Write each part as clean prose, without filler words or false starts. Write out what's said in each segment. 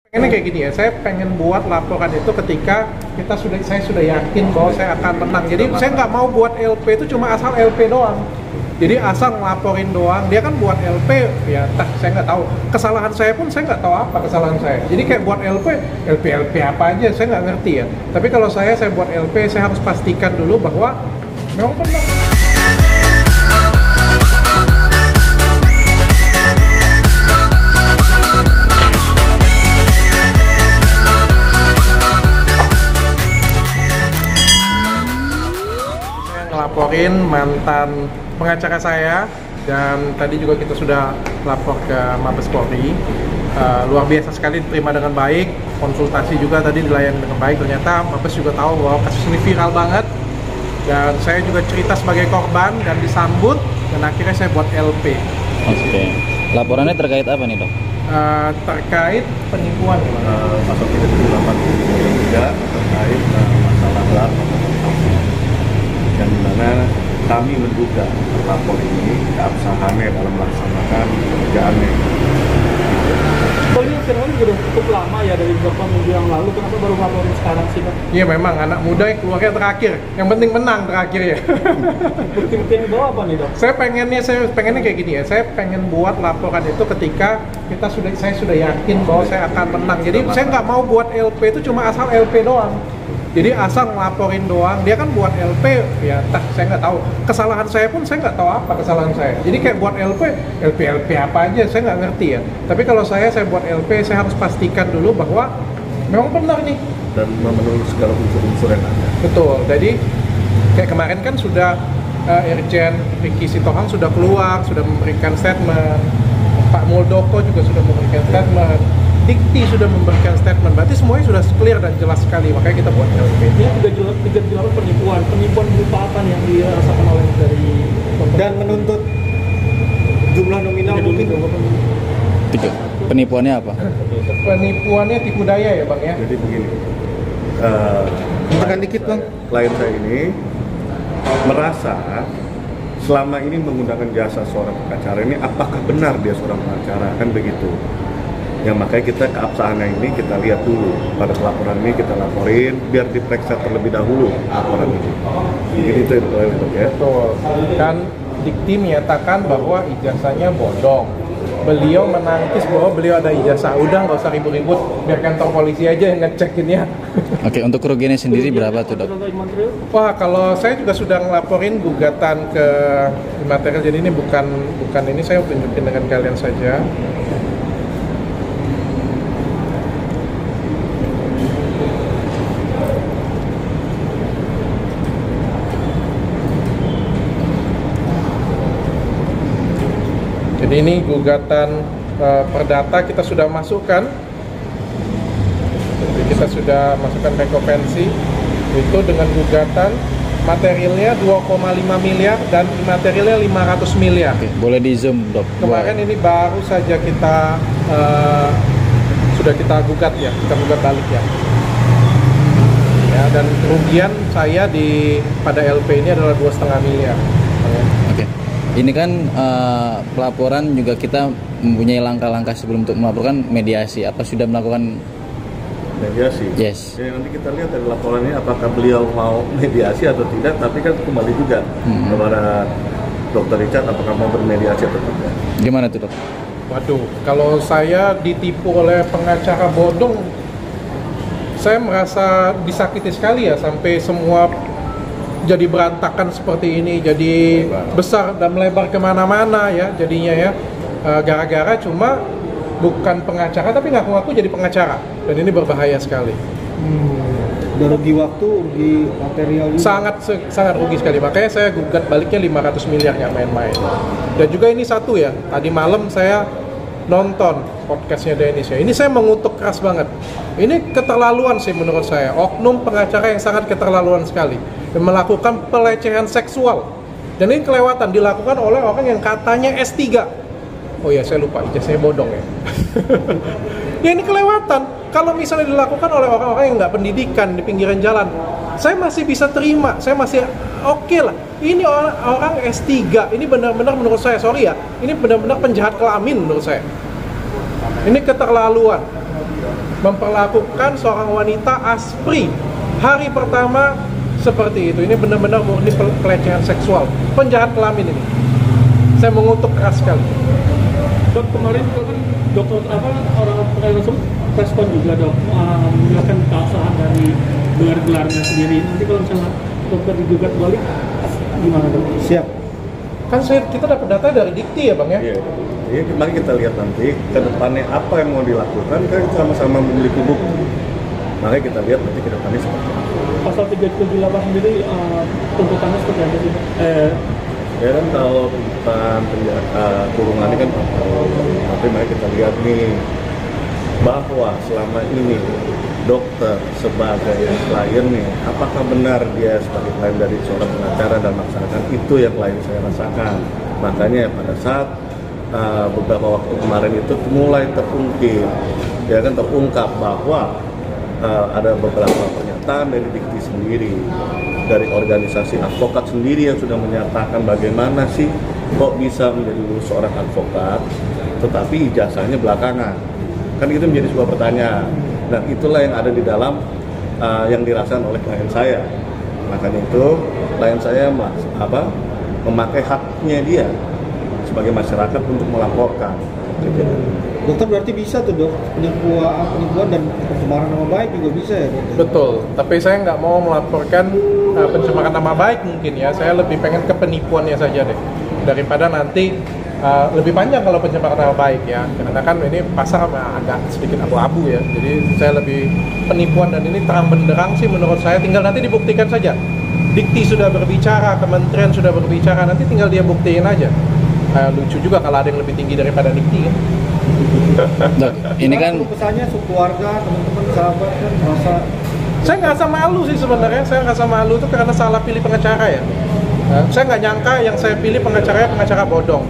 Pengennya kayak gini ya, saya pengen buat laporan itu ketika saya sudah yakin bahwa saya akan menang. Jadi saya nggak mau buat LP itu cuma asal LP doang. Jadi asal ngelaporin doang. Dia kan buat LP, ya saya nggak tahu. Kesalahan saya pun saya nggak tahu apa kesalahan saya. Jadi kayak buat LP apa aja, saya nggak ngerti ya. Tapi kalau saya buat LP, saya harus pastikan dulu bahwa memang benar. Laporin mantan pengacara saya, dan tadi juga kita sudah lapor ke Mabes Polri. Luar biasa sekali, diterima dengan baik, konsultasi juga tadi dilayani dengan baik. Ternyata Mabes juga tahu bahwa kasus ini viral banget, dan saya juga cerita sebagai korban dan disambut, dan akhirnya saya buat LP. Oke. Laporannya terkait apa nih, Dok? Terkait penipuan. Pasal 383 terkait masalah gelar yang dimana kami menduga terlapor ini keabsahannya dalam melaksanakan pekerjaannya. Oh, ini firman sudah cukup lama ya, dari beberapa minggu yang lalu. Kenapa baru laporin sekarang sih, Pak? Iya, memang anak muda yang keluarnya terakhir. Yang penting menang terakhir ya. Bukti-bukti yang dibawa apa nih, Dok? Saya pengennya kayak gini ya. Saya pengen buat laporan itu ketika saya sudah yakin bahwa saya akan menang. Jadi saya nggak mau buat LP itu cuma asal LP doang. Jadi asal ngelaporin doang. Dia kan buat LP, ya saya nggak tahu. Kesalahan saya pun saya nggak tahu apa kesalahan saya. Jadi kayak buat LP apa aja, saya nggak ngerti ya. Tapi kalau saya buat LP, saya harus pastikan dulu bahwa memang benar nih. Dan memenuhi segala unsur-unsur yang ada. Betul. Jadi kayak kemarin kan sudah Irjen Ricky Sitohang sudah keluar, sudah memberikan statement. Pak Muldoko juga sudah memberikan statement. Dikti sudah memberikan statement, berarti semuanya sudah clear dan jelas sekali, makanya kita buat LP. Ini tiga jelas penipuan berupa apa nih yang dirasakan oleh dari Dan menuntut jumlah nominal mungkin. Penipuannya apa? Penipuannya tipu daya ya, Bang ya. Jadi begini, tekan dikit Bang. Klien saya ini merasa selama ini menggunakan jasa seorang pengacara ini, apakah benar dia seorang pengacara, kan begitu. Yang makanya kita keabsahannya ini kita lihat dulu, pada pelaporan ini kita laporin biar diperiksa terlebih dahulu laporan ini. Jadi itu ya. Betul. Dan Dikti menyatakan bahwa ijazahnya bodong. Beliau menangkis bahwa beliau ada ijazah. Udah, nggak usah ribut-ribut, biar kantor polisi aja yang ngecekin ya. Oke, untuk kerugiannya sendiri berapa tuh, Dok? Wah, kalau saya juga sudah ngelaporin gugatan ke material, jadi ini bukan ini, saya tunjukin dengan kalian saja. Jadi ini gugatan perdata kita sudah masukkan. Jadi kita sudah masukkan rekovensi itu dengan gugatan materialnya 2,5 miliar dan materialnya 500 miliar. Oke, boleh di zoom, Dok? Kemarin ini baru saja kita sudah kita gugat ya, kita gugat balik ya. Ya, dan kerugian saya pada LP ini adalah 2,5 miliar. Oke. Ini kan pelaporan juga kita mempunyai langkah-langkah sebelum untuk melaporkan mediasi. Apa sudah melakukan mediasi? Yes. Jadi nanti kita lihat dari laporan ini apakah beliau mau mediasi atau tidak. Tapi kan kembali juga kepada Dr. Richard, apakah mau bermediasi atau tidak. Gimana tuh, Dok? Waduh, kalau saya ditipu oleh pengacara bodong, saya merasa disakiti sekali ya, sampai semua jadi berantakan seperti ini, jadi besar dan melebar kemana-mana ya jadinya ya, gara-gara cuma bukan pengacara tapi ngaku-ngaku jadi pengacara, dan ini berbahaya sekali. Rugi waktu, rugi material juga. Sangat rugi sekali, makanya saya gugat baliknya 500 miliar, nggak main-main. Dan juga ini satu ya, tadi malam saya nonton podcastnya Dennis ya, ini saya mengutuk keras banget. Ini keterlaluan sih menurut saya, oknum pengacara yang sangat keterlaluan sekali, dan melakukan pelecehan seksual. Dan ini kelewatan dilakukan oleh orang yang katanya S3. Oh ya, saya lupa, ijazahnya bodong ya. Ya ini kelewatan. Kalau misalnya dilakukan oleh orang-orang yang nggak pendidikan di pinggiran jalan, saya masih bisa terima, saya masih oke lah. Ini orang S3, ini benar-benar menurut saya, sorry ya, ini benar-benar penjahat kelamin menurut saya. Ini keterlaluan. memperlakukan seorang wanita aspri hari pertama seperti itu. Ini benar-benar murni pelecehan seksual, penjahat kelamin ini. Saya mengutuk keras sekali. Dok, kemarin kan dokter orang tersebut respon juga dok, menggunakan keabsahan dari gelar-gelarnya sendiri. Nanti kalau misalnya dokter digugat balik, gimana dok? Siap. Kan kita dapat data dari Dikti ya bang ya? Iya. Jadi mari kita lihat nanti ke depannya apa yang mau dilakukan, kan sama-sama memiliki bukti. Makanya kita lihat nanti ke depannya seperti apa. Pasal 378 sendiri tuntutannya seperti apa sih? Ya kan kalau tuntutan kurungannya kan tapi mari kita lihat nih bahwa selama ini dokter sebagai klien nih, apakah benar dia sebagai klien dari seorang pengacara dan melaksanakan itu yang klien saya rasakan. Makanya pada saat beberapa waktu kemarin itu mulai terungkap, ya kan terungkap bahwa ada beberapa pernyataan dari Dikti sendiri, dari organisasi advokat sendiri yang sudah menyatakan bagaimana sih kok bisa menjadi lulus seorang advokat tetapi ijazahnya belakangan. Kan itu menjadi sebuah pertanyaan. Dan itulah yang ada di dalam yang dirasakan oleh klien saya. Makanya itu klien saya memakai haknya dia sebagai masyarakat untuk melaporkan. Dokter berarti bisa tuh dok, penipuan dan pencemaran nama baik juga bisa ya dokter? Betul, tapi saya nggak mau melaporkan pencemaran nama baik mungkin ya. Saya lebih pengen ke penipuannya saja deh, daripada nanti lebih panjang kalau pencemaran nama baik ya. Karena kan ini pasar agak sedikit abu-abu ya. Jadi saya lebih penipuan, dan ini terang benderang sih menurut saya. Tinggal nanti dibuktikan saja. Dikti sudah berbicara, kementerian sudah berbicara, nanti tinggal dia buktiin aja. Lucu juga kalau ada yang lebih tinggi daripada Dikti kan. Dok, ini kan pesannya keluarga, teman-teman, sahabat kan merasa. Saya ngerasa malu sih sebenarnya. Saya ngerasa malu itu karena salah pilih pengacara ya. Saya nggak nyangka yang saya pilih pengacaranya pengacara bodong.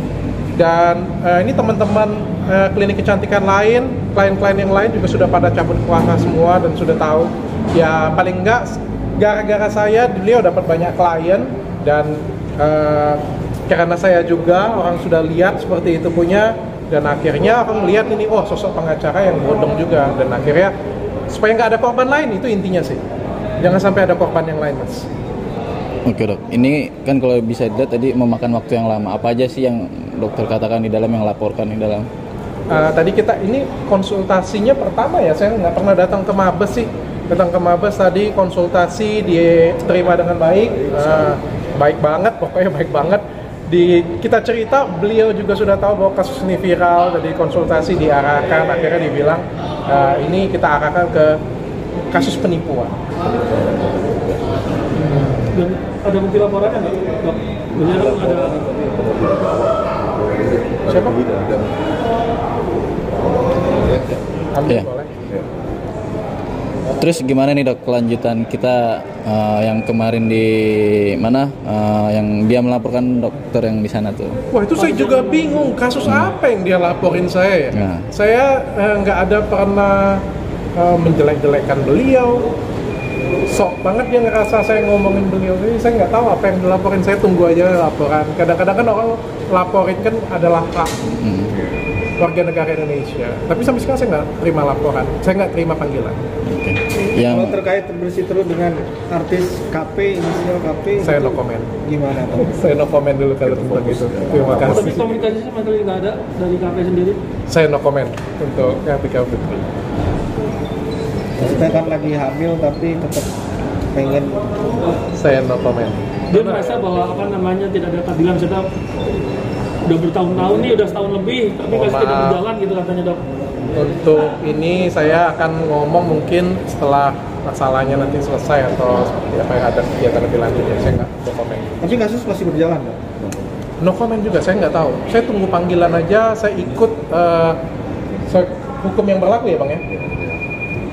Dan ini teman-teman klinik kecantikan lain, klien-klien yang lain juga sudah pada cabut kuasa semua dan sudah tahu. Ya paling enggak gara-gara saya beliau dapat banyak klien, dan karena saya juga orang sudah lihat seperti itu punya, dan akhirnya orang melihat ini sosok pengacara yang bodong juga, dan akhirnya supaya nggak ada korban lain, itu intinya sih. Jangan sampai ada korban yang lain mas. oke dok, ini kan kalau bisa dilihat tadi memakan waktu yang lama. Apa aja sih yang dokter katakan di dalam, yang laporkan di dalam? Tadi kita ini konsultasinya pertama ya, saya nggak pernah datang ke Mabes sih. Datang ke Mabes tadi konsultasi, diterima dengan baik, baik banget, pokoknya baik banget. Kita cerita, beliau juga sudah tahu bahwa kasus ini viral, jadi konsultasi diarahkan, akhirnya dibilang ini kita arahkan ke kasus penipuan. Dan ada bukti laporannya nggak dok? Benar ada. Siapa? Ambil Ya. boleh. Terus gimana nih dok kelanjutan kita yang kemarin di mana yang dia melaporkan dokter yang di sana tuh? Wah itu saya juga bingung, kasus apa yang dia laporin saya ya? Nah. Saya nggak ada pernah menjelek-jelekan beliau. Sok banget dia ngerasa saya ngomongin beliau. Jadi saya nggak tahu apa yang dilaporin, saya tunggu aja laporan. Kadang-kadang kan orang laporin kan adalah hak warga negara Indonesia. Tapi sampai sekarang saya nggak terima laporan, saya nggak terima panggilan. Oke. Kalau terkait bersih terus dengan artis KP, inisial KP, Saya no comment. gimana Pak? Saya no comment dulu kalau tentang itu. Terima Tapi kasih. komunikasi sama sekali nggak ada dari KP sendiri. Saya no comment untuk Kartika Putri. Kita kan lagi hamil tapi tetap pengen. Saya no comment. Dia merasa bahwa tidak ada keadilan, sudah bertahun-tahun nih, udah setahun lebih, tapi Mohon masih tidak maaf. berjalan gitu katanya dok. Untuk ini saya akan ngomong mungkin setelah masalahnya nanti selesai atau seperti apa yang ada kegiatan lebih lanjut ya, saya nggak no comment. Tapi kasus masih berjalan Pak? No comment juga, saya nggak tahu. Saya tunggu panggilan aja, saya ikut hukum yang berlaku ya bang ya.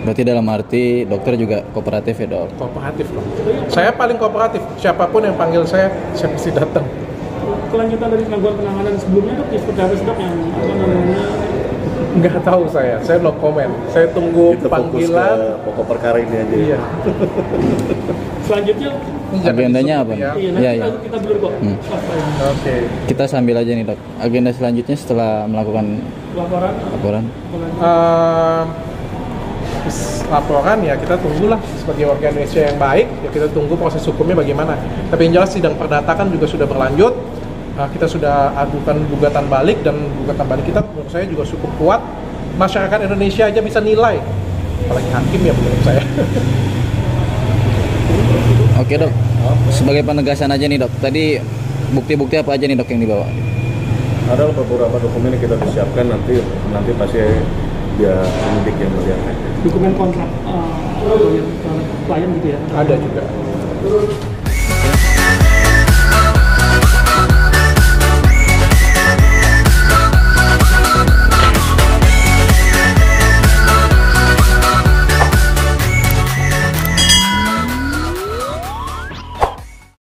Berarti dalam arti dokter juga kooperatif ya dok? Kooperatif loh. Saya paling kooperatif. Siapapun yang panggil saya pasti datang. Kelanjutan dari penanganan sebelumnya dok, seperti apa sih dok yang Nggak tahu saya no comment. Saya tunggu Kita fokus panggilan. ke pokok perkara ini aja. Iya. selanjutnya? Agendanya apa? Ya. Iya, nanti Iya. kita dulu kok. Apa yang Oke. Kita sambil aja nih dok. Agenda selanjutnya setelah melakukan laporan? laporan. Eh, habis laporan ya kita tunggulah sebagai warga Indonesia yang baik, ya kita tunggu proses hukumnya bagaimana. Tapi yang jelas sidang perdata kan juga sudah berlanjut. Kita sudah adukan gugatan balik, dan gugatan balik kita menurut saya juga cukup kuat. Masyarakat Indonesia aja bisa nilai, apalagi hakim ya menurut saya. Oke dok, sebagai penegasan aja nih dok, tadi bukti-bukti apa aja nih dok yang dibawa? Ada beberapa dokumen yang kita disiapkan, nanti pasti dia penyidik yang melihatnya. Dokumen kontrak klien gitu ya? Ada juga.